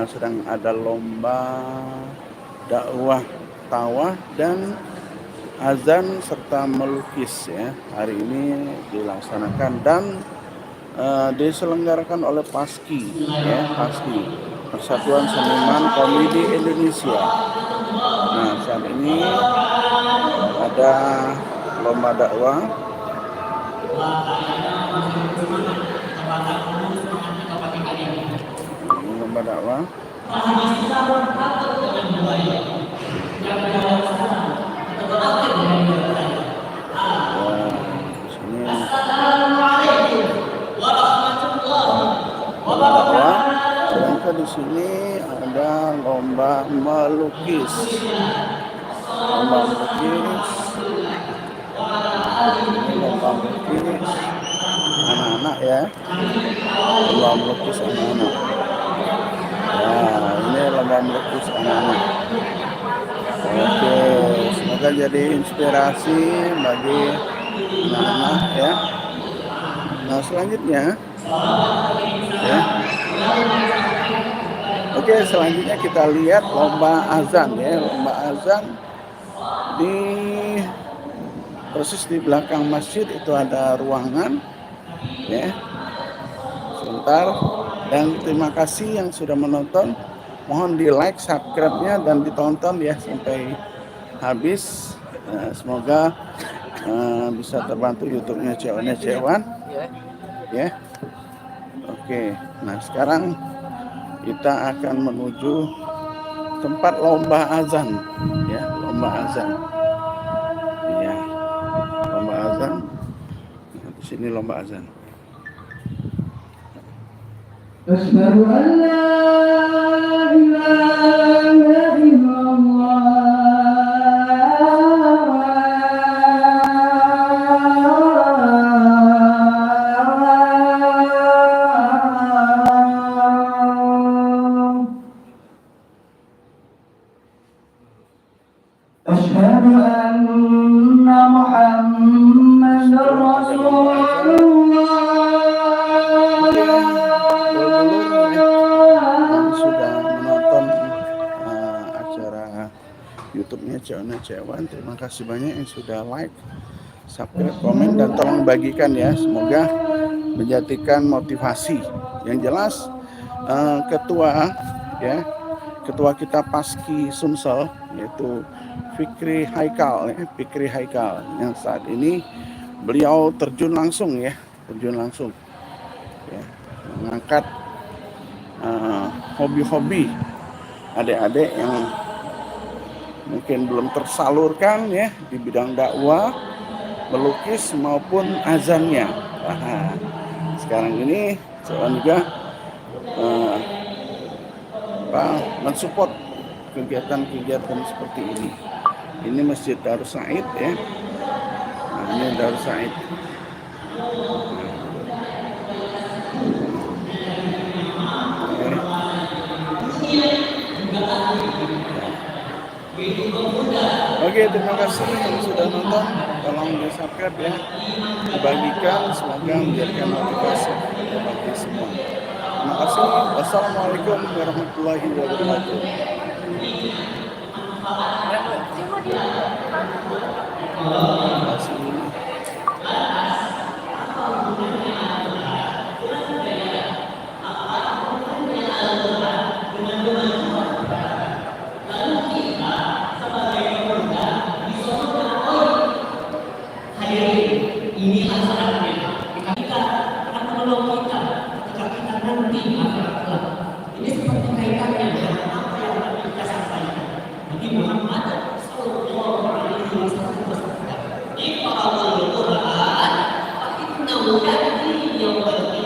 sedang ada lomba dakwah tawah dan azan serta melukis ya. Hari ini dilaksanakan dan diselenggarakan oleh PASKI ya, PASKI Persatuan Seniman Komedi Indonesia. Nah, saat ini ada lomba dakwah. Ini lomba dakwah. Sedangkan di sini ada lomba melukis. Lomba melukis. Lomba melukis anak-anak ya. Lomba melukis anak-anak. Nah, ini lomba melukis anak-anak. Oke, semoga jadi inspirasi bagi anak-anak ya. Nah, selanjutnya ya. Oke, selanjutnya kita lihat lomba azan ya. Lomba azan di persis di belakang masjid itu ada ruangan ya. Sebentar, dan terima kasih yang sudah menonton. Mohon di like, subscribe-nya dan ditonton ya sampai habis. Semoga bisa terbantu YouTube-nya Cewan ya. Oke, nah sekarang kita akan menuju tempat lomba azan ya, lomba azan. Ya, lomba azan. Nah, di sini lomba azan. Asyhadu an la ilaha illallah. Asyhadu anna Muhammadar Rasulullah. Sudah menonton acara YouTube-nya Cewan. Terima kasih banyak yang sudah like, subscribe, komen, dan tolong bagikan ya. Semoga menjadikan motivasi. Yang jelas ketua kita PASKI Sumsel yaitu Fikri Haikal yang saat ini beliau terjun langsung ya, mengangkat hobi-hobi adik-adik yang mungkin belum tersalurkan ya di bidang dakwah, melukis maupun azannya. Sekarang ini saya juga mensupport kegiatan-kegiatan seperti ini. Ini Masjid Darus Said ya. Nah, ini Darus Said. Oke, terima kasih yang sudah nonton. Tolong di subscribe ya, dibagikan, semoga menjadikan motivasi bagi semua. Terima kasih. Wassalamualaikum warahmatullahi wabarakatuh. Terima kasih. Ini masalahnya. Kita akan menolong kita ketika kita nanti akhirat kelak. Ini seperti kaitannya dengan apa yang akan kita sampaikan. Nabi Muhammad SAW